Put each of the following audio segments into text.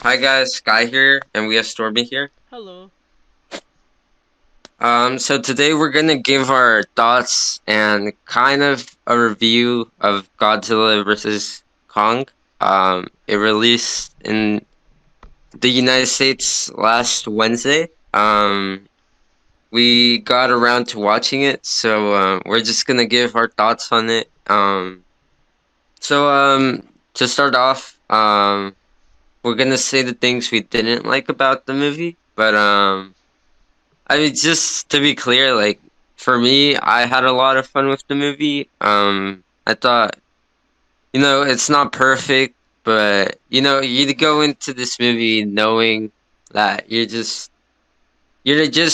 Hi guys, Sky here, and we have Stormy here. Hello. So today we're gonna give our thoughts and kind of a review of Godzilla versus Kong. It released in the United States last Wednesday. We got around to watching it, so we're just gonna give our thoughts on it. To start off, we're gonna say the things we didn't like about the movie, but I mean, just to be clear, like for me, I had a lot of fun with the movie. I thought, it's not perfect, but you go into this movie knowing that you're just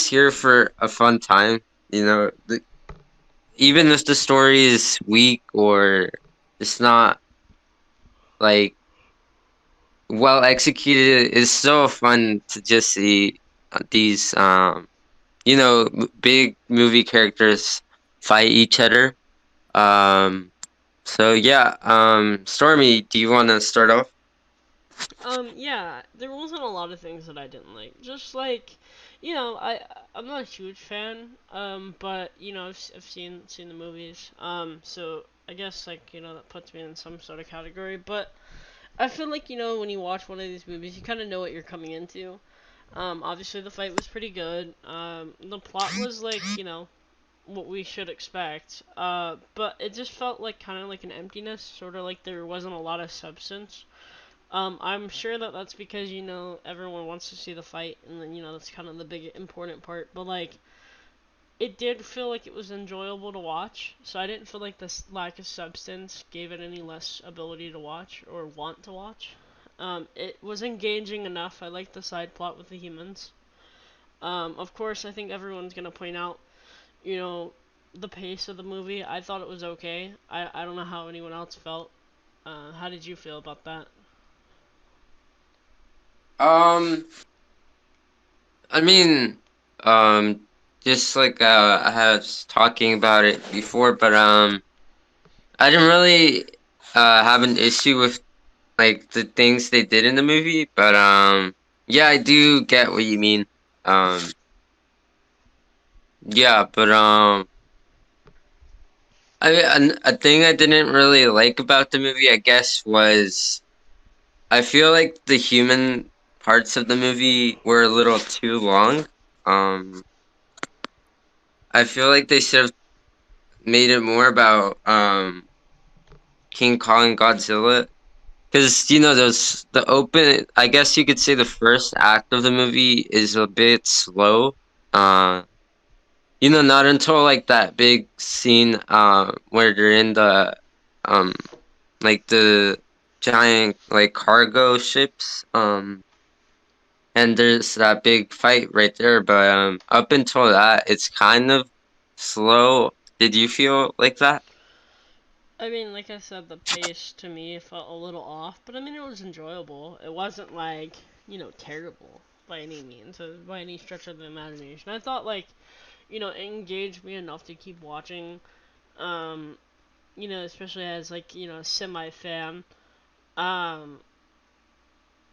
here for a fun time. Even if the story is weak or it's not like well executed, it's so fun to just see these big movie characters fight each other. Um, so yeah, Stormy, do you want to start off? Yeah, there wasn't a lot of things that I didn't like. Just like, I'm not a huge fan. But I've seen the movies. So I guess like that puts me in some sort of category. But I feel like when you watch one of these movies, you kind of know what you're coming into. Obviously the fight was pretty good. The plot was like what we should expect. But it just felt like kind of like an emptiness, sort of like there wasn't a lot of substance. I'm sure that that's because everyone wants to see the fight, and then that's kind of the big important part. But like, it did feel like it was enjoyable to watch, so I didn't feel like this lack of substance gave it any less ability to watch or want to watch. It was engaging enough. I liked the side plot with the humans. Of course, I think everyone's gonna point out, you know, the pace of the movie. I thought it was okay. I don't know how anyone else felt. How did you feel about that? Um, I mean, um, just like I was talking about it before, but I didn't really have an issue with like the things they did in the movie, but yeah, I do get what you mean. Um, yeah, but a thing I didn't really like about the movie, I guess, was I feel like the human parts of the movie were a little too long. Um, I feel like they should have made it more about King Kong and Godzilla, because those the open. I guess you could say the first act of the movie is a bit slow. Uh, not until like that big scene where they're in the um like the giant like cargo ships and there's that big fight right there, but up until that it's kind of slow. Did you feel like that? I mean, like I said, the pace to me felt a little off, but I mean, it was enjoyable. It wasn't like, terrible by any means, by any stretch of the imagination. I thought, like, it engaged me enough to keep watching, um, especially as, like, a semi fan. Um,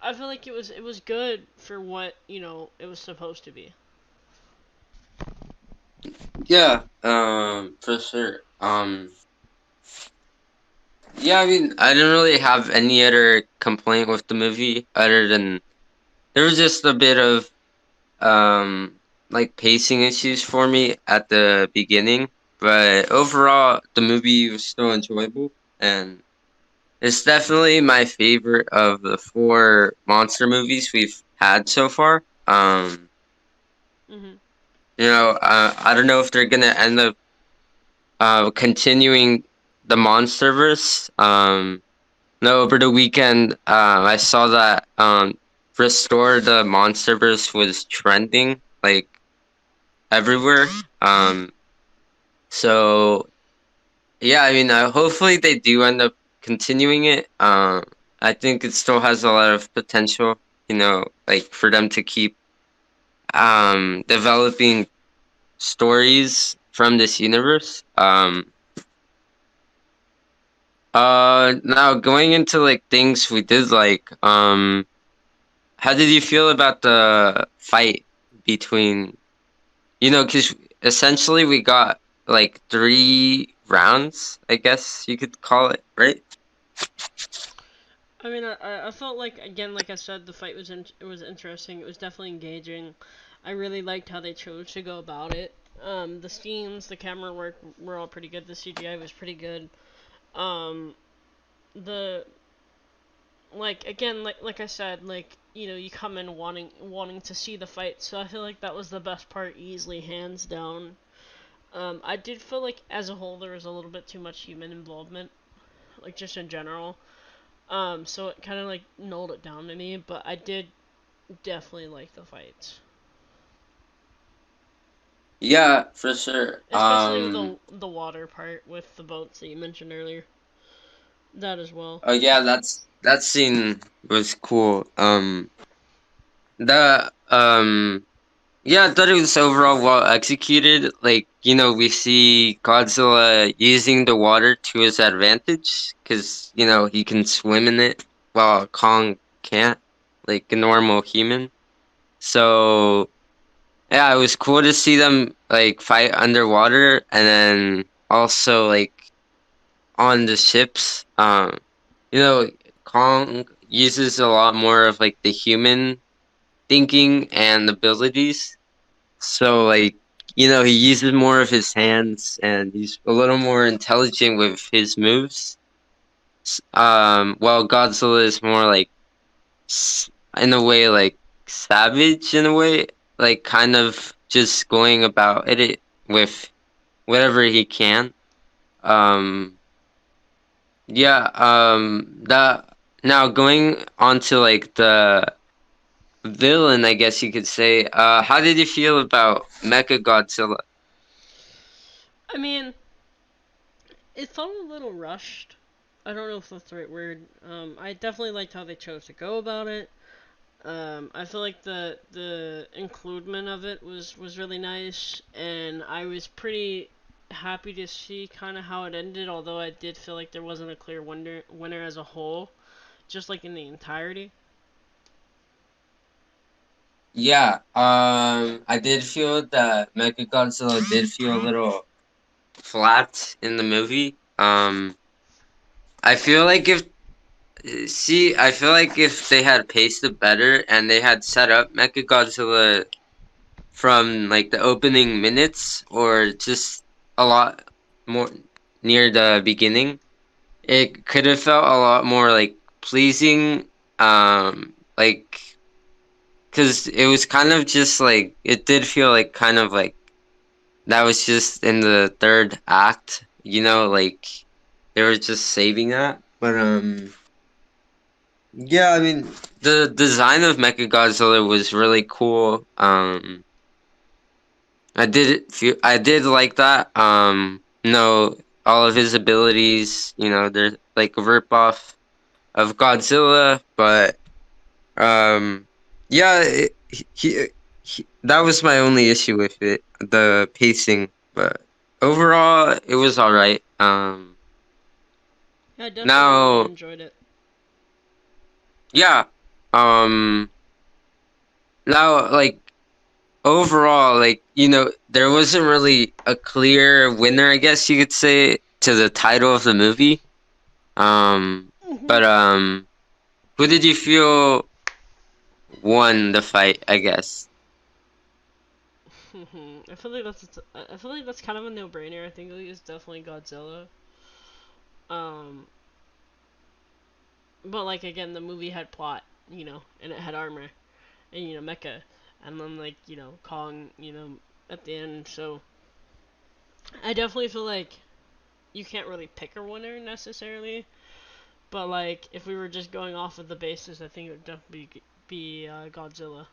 I feel like it was good for what, it was supposed to be. Yeah, for sure. Yeah, I mean, I didn't really have any other complaint with the movie other than there was just a bit of um like pacing issues for me at the beginning, but overall the movie was still enjoyable and it's definitely my favorite of the four monster movies we've had so far. Hmm. I don't know if they're gonna end up continuing the MonsterVerse. No, over the weekend, I saw that Restore the MonsterVerse was trending like everywhere. Um, so yeah, I mean, hopefully they do end up continuing it. I think it still has a lot of potential. Like for them to keep developing stories from this universe. Now going into like things we did like. how did you feel about the fight between, because essentially we got like 3 rounds, I guess you could call it, right? I mean, I felt like, again, like I said, the fight it was interesting. It was definitely engaging. I really liked how they chose to go about it. The scenes, the camera work were all pretty good. The CGI was pretty good. Um, the like again, like I said, like you come in wanting to see the fight. So I feel like that was the best part, easily, hands down. I did feel like as a whole there was a little bit too much human involvement, like just in general. So it kind of like nulled it down to me, but I did definitely like the fights, Yeah, for sure. especially with the water part with the boats that you mentioned earlier. That as well. Oh yeah, that scene was cool. The Yeah, I thought it was overall well executed. Like, we see Godzilla using the water to his advantage because, he can swim in it while Kong can't, like a normal human. So, yeah, it was cool to see them like fight underwater and then also like on the ships. You know, Kong uses a lot more of like the human thinking and abilities. So like, he uses more of his hands and he's a little more intelligent with his moves. While Godzilla is more like in a way like savage in a way, like kind of just going about it with whatever he can. Um yeah, that now going on to like the villain, I guess you could say. How did you feel about Mecha Godzilla? I mean, it felt a little rushed. I don't know if that's the right word. I definitely liked how they chose to go about it. I feel like the inclusion of it was really nice, and I was pretty happy to see kind of how it ended. Although I did feel like there wasn't a clear winner as a whole, just like in the entirety. Yeah, I did feel that Mechagodzilla did feel a little flat in the movie. I feel like I feel like if they had paced it better and they had set up Mechagodzilla from like the opening minutes or just a lot more near the beginning, it could have felt a lot more like pleasing. Like, because it was kind of just like it did feel like kind of like that was just in the third act, like they were just saving that. But yeah, I mean the design of Mechagodzilla was really cool. I did like that. All of his abilities, they're like a ripoff of Godzilla, but um, yeah, that was my only issue with it, the pacing. But overall, it was all right. Yeah, I definitely really Now, enjoyed it. yeah, um, now like overall, like there wasn't really a clear winner, I guess you could say, to the title of the movie. Hmm. But who did you feel won the fight? I guess. I feel like that's kind of a no-brainer. I think it's definitely Godzilla. Um, but like again, the movie had plot, and it had armor, and mecha, and then like Kong, at the end. So I definitely feel like you can't really pick a winner necessarily. But like if we were just going off of the basis, I think it would definitely be Godzilla.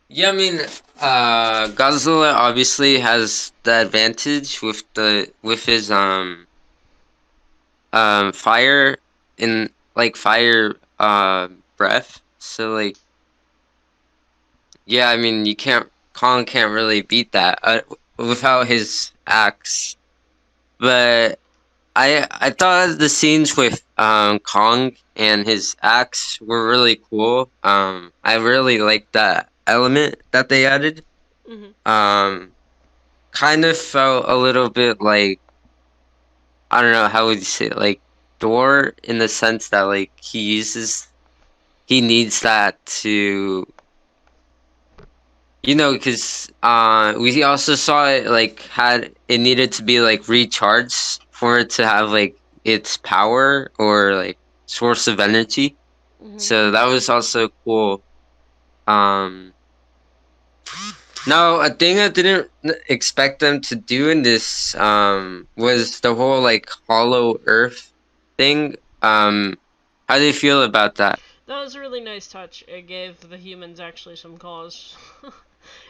Yeah, I mean, Godzilla obviously has the advantage with his fire in like fire breath. So like yeah, I mean you can't Kong can't really beat that without his axe. But I thought the scenes with Kong and his axe were really cool. I really liked that element that they added. Hmm. Um, Kind of felt a little bit like, I don't know how would you say it, like Thor, in the sense that like he needs that to, because we also saw it like had it needed to be like recharged for it to have like its power or like source of energy. Hmm. So that was also cool. Um, No, a thing I didn't expect them to do in this was the whole like hollow Earth thing. How do you feel about that? That was a really nice touch. It gave the humans actually some cause,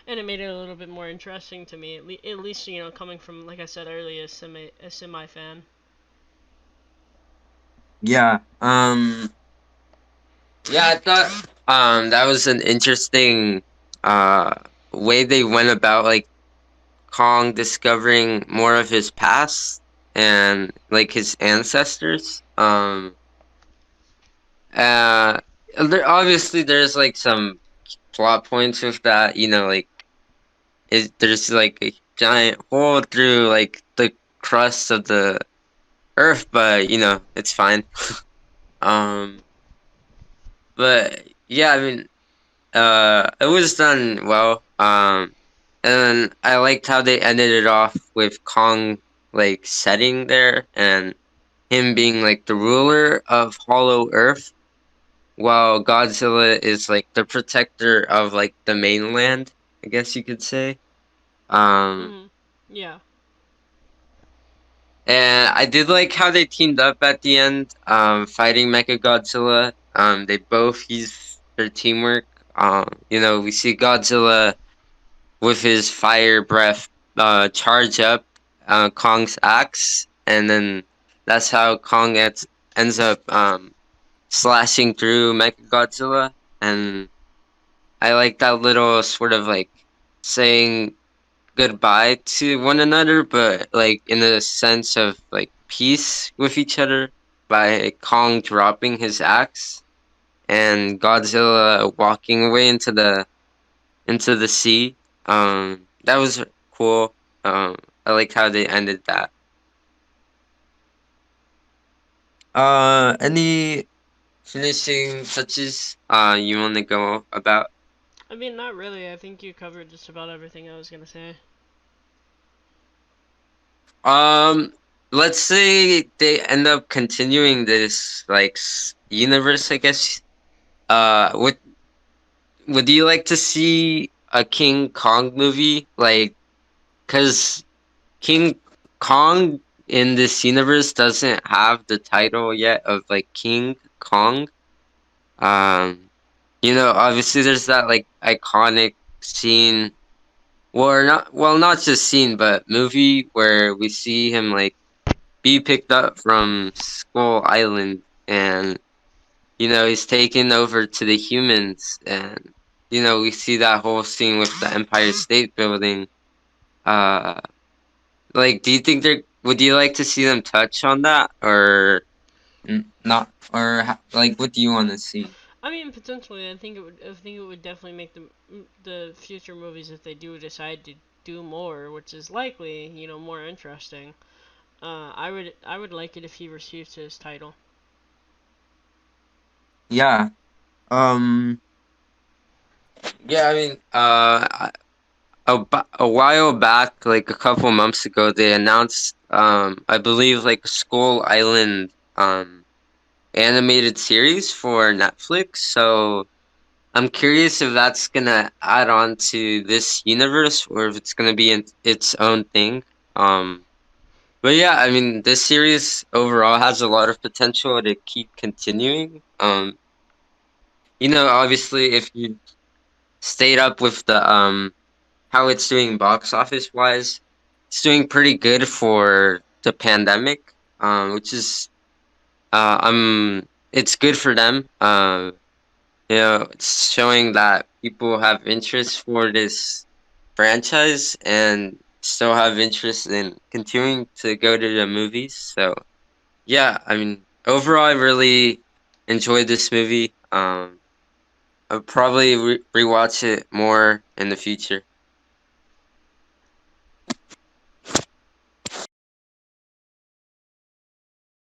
and it made it a little bit more interesting to me. At least coming from, like I said earlier, a semi fan. Yeah. Yeah, I thought that was an interesting uh way they went about like Kong discovering more of his past and like his ancestors. Uh Obviously there's like some plot points with that, like there's like a giant hole through like the crust of the earth, but it's fine. Um, but yeah, I mean, it was done well. And I liked how they ended it off with Kong like setting there and him being like the ruler of Hollow Earth, while Godzilla is like the protector of like the mainland, I guess you could say. Um, Hmm. Yeah. And I did like how they teamed up at the end, fighting Mechagodzilla. They both use their teamwork. We see Godzilla with his fire breath charge up Kong's axe, and then that's how Kong ends up slashing through Mechagodzilla. And I like that little sort of like saying goodbye to one another, but like in a sense of like peace with each other by Kong dropping his axe and Godzilla walking away into the sea. That was cool. I like how they ended that. Any finishing touches you want to go about? I mean, not really. I think you covered just about everything I was gonna say. Um, let's say they end up continuing this like universe, I guess. Would you like to see a King Kong movie? Like, cause King Kong in this universe doesn't have the title yet of like King Kong. Um, obviously there's that like iconic scene, or not just scene, but movie where we see him like be picked up from Skull Island, and he's taken over to the humans, and we see that whole scene with the Empire State Building. uh like, do you think they're would you like to see them touch on that, or not, or like what do you want to see? I mean, potentially, I think it would. I think it would definitely make the future movies, if they do decide to do more, which is likely, more interesting. I would like it if he received his title. Yeah. um yeah, I mean, a while back, like a couple months ago, they announced, I believe, like Skull Island animated series for Netflix. So I'm curious if that's gonna add on to this universe or if it's gonna be in its own thing. But yeah, I mean, this series overall has a lot of potential to keep continuing. Obviously, if you stayed up with the how it's doing box office wise, it's doing pretty good for the pandemic. Which is it's good for them. It's showing that people have interest for this franchise, and still have interest in continuing to go to the movies. So yeah, I mean, overall, I really enjoyed this movie. I'll probably rewatch it more in the future.